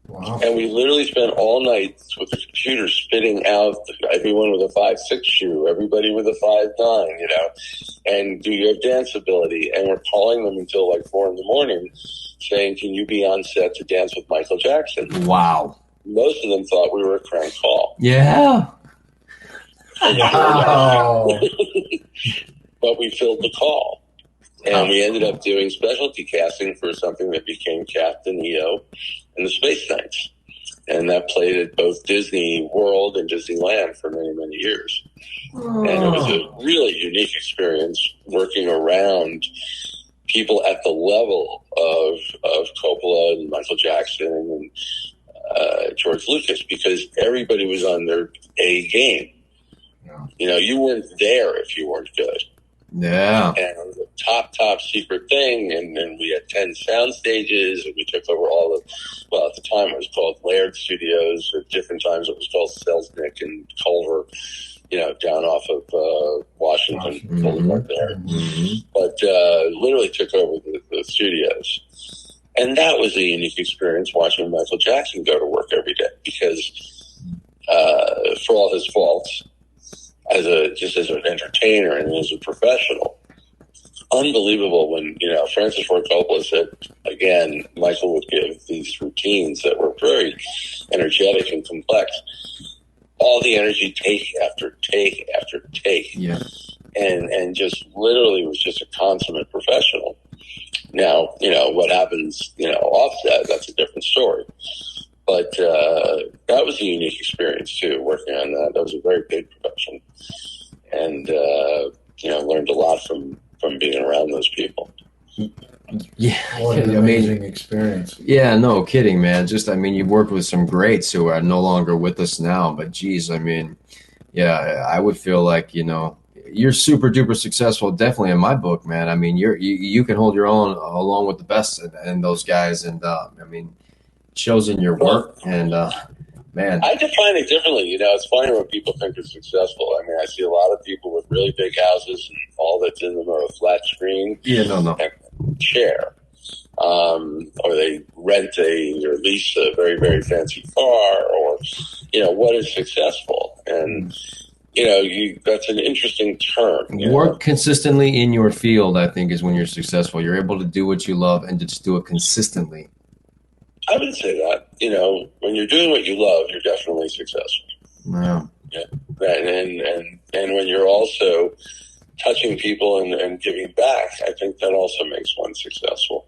Wow. And we literally spent all night with the computer spitting out everyone with a 5'6" shoe, everybody with a 5'9", you know, and do you have dance ability? And we're calling them until like 4 a.m, saying, can you be on set to dance with Michael Jackson? Wow. Most of them thought we were a crank call. Yeah. Wow. But we filled the call. And we ended up doing specialty casting for something that became Captain EO and the Space Knights. And that played at both Disney World and Disneyland for many, many years. Oh. And it was a really unique experience working around people at the level of Coppola and Michael Jackson and George Lucas, because everybody was on their A game. Yeah. You know, you weren't there if you weren't good. Yeah. And it was a top secret thing. And we had 10 sound stages, and we took over all of, well, at the time it was called Laird Studios. At different times it was called Selznick and Culver, you know, down off of Washington Boulevard there. Mm-hmm. But literally took over the studios. And that was a unique experience, watching Michael Jackson go to work every day, because for all his faults, as an entertainer and as a professional, unbelievable when, you know, Francis Ford Coppola said, again, Michael would give these routines that were very energetic and complex, all the energy take after take after take. Yeah. And just literally was just a consummate professional. Now, you know, what happens, you know, offset, that's a different story. But that was a unique experience, too, working on that. That was a very big production. And, you know, learned a lot from being around those people. Yeah. What an amazing experience. Yeah, no kidding, man. Just, I mean, you've worked with some greats who are no longer with us now. But, geez, I mean, yeah, I would feel like, you know, you're super duper successful, definitely in my book, man. I mean, you can hold your own along with the best and those guys. And, I mean, shows in your work, and man, I define it differently. You know, it's funny when people think they're successful. I mean, I see a lot of people with really big houses, and all that's in them are a flat screen, and a chair, or they rent or lease a very, very fancy car, or, you know, what is successful? And you know, that's an interesting term. Work consistently in your field, I think, is when you're successful. You're able to do what you love and just do it consistently. I would say that, you know, when you're doing what you love, you're definitely successful. Wow. Yeah. And when you're also touching people and giving back, I think that also makes one successful.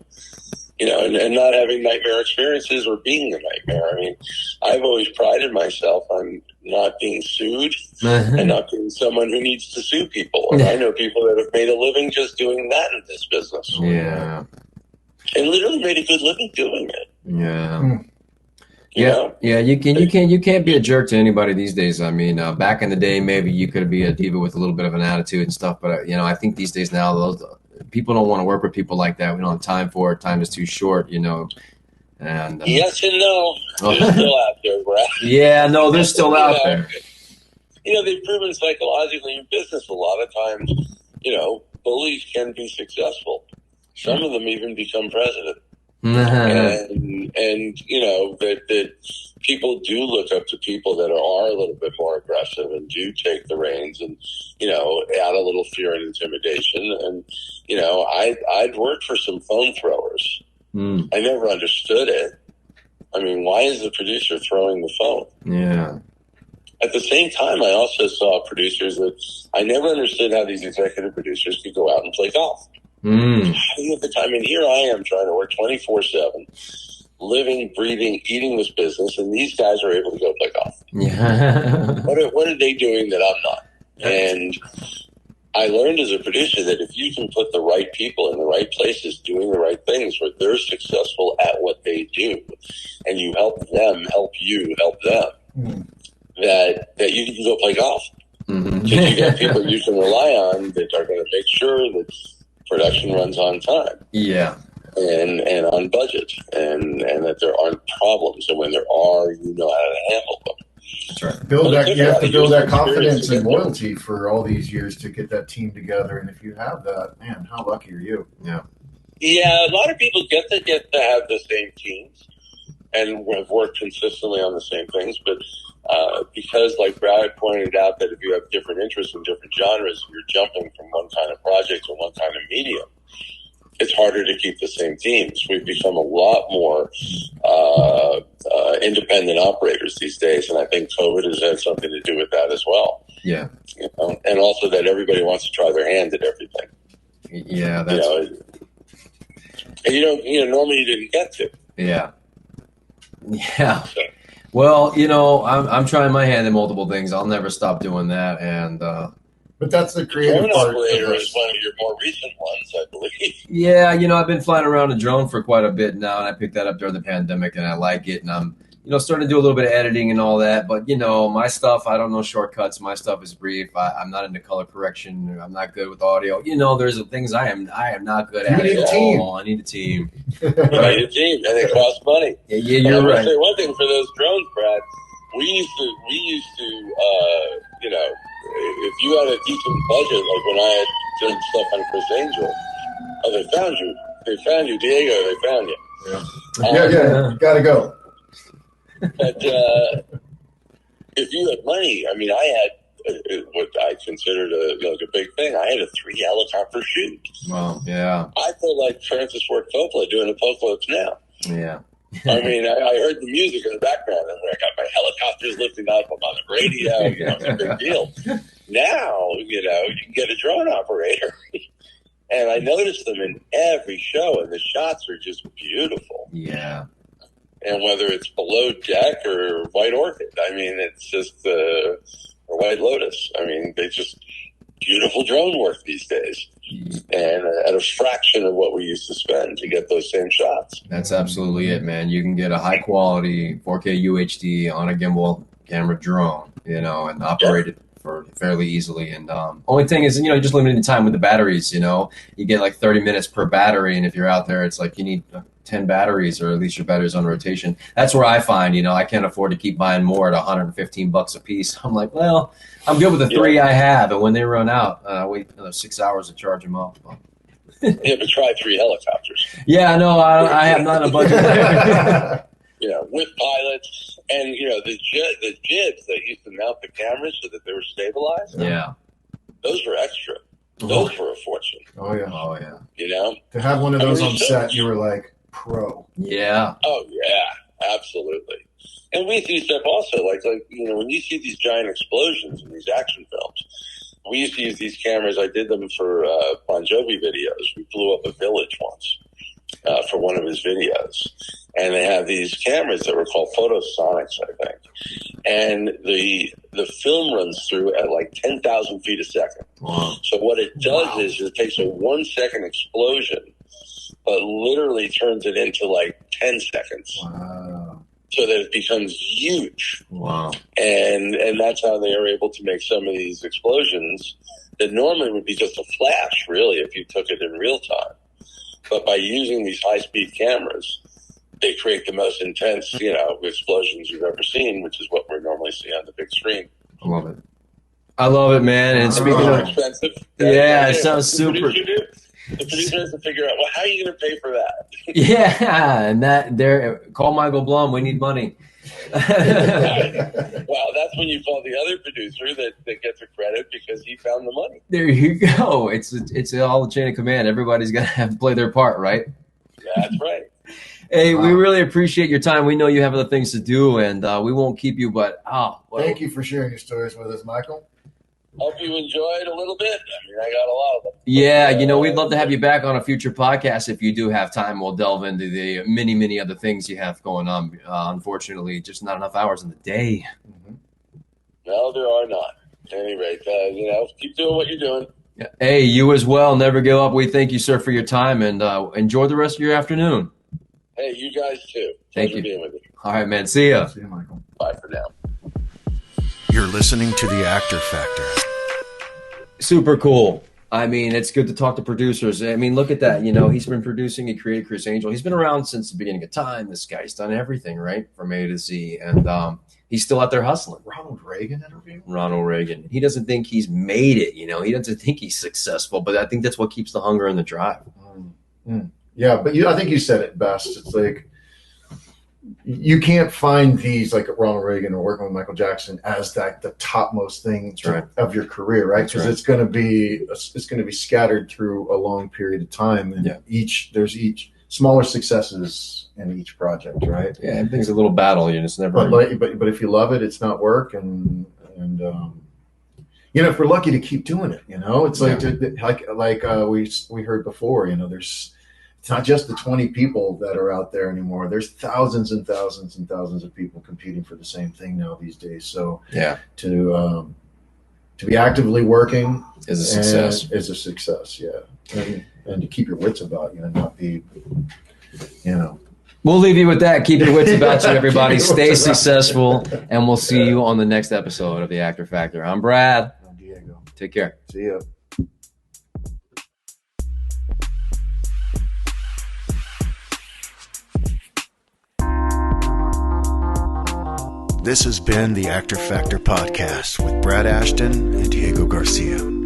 You know, and not having nightmare experiences or being a nightmare. I mean, I've always prided myself on not being sued and not being someone who needs to sue people. And I know people that have made a living just doing that in this business. Yeah. And literally made a good living doing it. Yeah. Yeah, you can't be a jerk to anybody these days. I mean, back in the day, maybe you could be a diva with a little bit of an attitude and stuff, but you know, I think these days now, those people don't want to work with people like that. We don't have time for it. Time is too short, you know. And yes and no, they're still out there, Brad. Yeah, no, they're still out there. You know, they've proven psychologically in business a lot of times. You know, bullies can be successful. Some of them even become president. And you know, that people do look up to people that are a little bit more aggressive and do take the reins and, you know, add a little fear and intimidation. And, you know, I'd worked for some phone throwers. I never understood it. I mean, why is the producer throwing the phone? Yeah. At the same time, I also saw producers that I never understood how these executive producers could go out and play golf. At the time, and here I am trying to work 24/7, living, breathing, eating this business, and these guys are able to go play golf. Yeah. What are they doing that I'm not? And I learned as a producer that if you can put the right people in the right places doing the right things where they're successful at what they do, and you help them help you help them, that you can go play golf. Because you got people you can rely on that are going to make sure that production runs on time. Yeah. And on budget. And that there aren't problems. And when there are, you know how to handle them. That's right. You have to build that confidence and loyalty for all these years to get that team together. And if you have that, man, how lucky are you? Yeah. Yeah, a lot of people get to have the same teams. and have worked consistently on the same things. But because, like Brad pointed out, that if you have different interests in different genres, you're jumping from one kind of project to one kind of medium, it's harder to keep the same teams. We've become a lot more independent operators these days, and I think COVID has had something to do with that as well. Yeah. You know? And also that everybody wants to try their hand at everything. Yeah, that's... and normally you didn't get to. Yeah. Yeah. So. Well, I'm trying my hand at multiple things. I'll never stop doing that. And but that's the creative part. Operator is one of your more recent ones, I believe. Yeah, I've been flying around a drone for quite a bit now, and I picked that up during the pandemic, and I like it. And I'm, starting to do a little bit of editing and all that. But, my stuff, I don't know shortcuts. My stuff is brief. I'm not into color correction. I'm not good with audio. There's things I am not good at. You need a team. I need a team. You need a team, and it costs money. Yeah, you're right. I say one thing for those drones, Brad. We used to, if you had a decent budget, like when I had done stuff on Chris Angel, they found you. They found you, Diego. They found you. Yeah, you gotta go. But if you had money, I mean, I had what I considered a big thing. I had a 3 helicopter shoot. Wow, yeah. I feel like Francis Ford Coppola doing apocalypse now. Yeah. I mean, I heard the music in the background, and I got my helicopters lifting up. I'm on the radio. It's a big deal. Now, you can get a drone operator. And I notice them in every show, and the shots are just beautiful. Yeah. And whether it's Below Deck or White Orchid, I mean, it's just, or White Lotus. I mean, they just beautiful drone work these days. And at a fraction of what we used to spend to get those same shots. That's absolutely it, man. You can get a high quality 4K UHD on a gimbal camera drone, and operate it for fairly easily. And only thing is, you're just limiting the time with the batteries. You get like 30 minutes per battery, and if you're out there, it's like you need 10 batteries, or at least your batteries on rotation. That's where I find, I can't afford to keep buying more at $115 a piece. I'm like, well, I'm good with the 3 I have, and when they run out, wait another 6 hours to charge them up. Yeah, but try 3 helicopters. Yeah, no, I have not a budget there. With pilots, and the jibs that used to mount the cameras so that they were stabilized. Yeah, those were extra. Those were a fortune. Oh yeah. To have one of those on set, you were like pro. Yeah. Oh yeah, absolutely. And we do stuff also, like when you see these giant explosions in these action films, we used to use these cameras. I did them for Bon Jovi videos. We blew up a village once for one of his videos. And they have these cameras that were called photosonics, I think. And the film runs through at like 10,000 feet a second. Wow. So what it does is it takes a 1 second explosion, but literally turns it into like 10 seconds. Wow. So that it becomes huge. Wow. And that's how they are able to make some of these explosions that normally would be just a flash, really, if you took it in real time. But by using these high-speed cameras, they create the most intense, explosions you've ever seen, which is what we normally see on the big screen. I love it. I love it, man. And speaking of expensive, it sounds super. The producer has to figure out, well, how are you going to pay for that? Yeah, and call Michael Blum. We need money. Well, that's when you call the other producer that gets the credit because he found the money. There you go. It's all the chain of command. Everybody's got to have to play their part, right? That's right. Hey, we really appreciate your time. We know you have other things to do, and we won't keep you. But thank you for sharing your stories with us, Michael. Hope you enjoyed a little bit. I mean, I got a lot of them. Yeah, we'd love to have you back on a future podcast if you do have time. We'll delve into the many, many other things you have going on. Unfortunately, just not enough hours in the day. Mm-hmm. No, there are not. At any rate, keep doing what you're doing. Yeah. Hey, you as well. Never give up. We thank you, sir, for your time, and enjoy the rest of your afternoon. Hey, you guys too. Thank you. Being with you. All right, man. See ya. See you, Michael. Bye for now. You're listening to The Actor Factor. Super cool. I mean, it's good to talk to producers. I mean, look at that. He's been producing. He created Chris Angel. He's been around since the beginning of time. This guy's done everything, right? From A to Z. And he's still out there hustling. Ronald Reagan interview? Ronald Reagan. He doesn't think he's made it. He doesn't think he's successful. But I think that's what keeps the hunger and the drive. Yeah, but I think you said it best. It's like you can't find these like Ronald Reagan or working with Michael Jackson as the topmost thing of your career, right? Because it's going to be scattered through a long period of time, and there's smaller successes in each project, right? Yeah, everything's a little battle. You just never. But if you love it, it's not work, and if we're lucky to keep doing it, it's like we heard before, it's not just the 20 people that are out there anymore. There's thousands and thousands and thousands of people competing for the same thing now these days. So to be actively working is a success. Is a success, yeah. And to keep your wits about you and not be, We'll leave you with that. Keep your wits about you, everybody. Stay successful, and we'll see you on the next episode of The Actor Factor. I'm Brad. I'm Diego. Take care. See ya. This has been the Actor Factor podcast with Brad Ashton and Diego Garcia.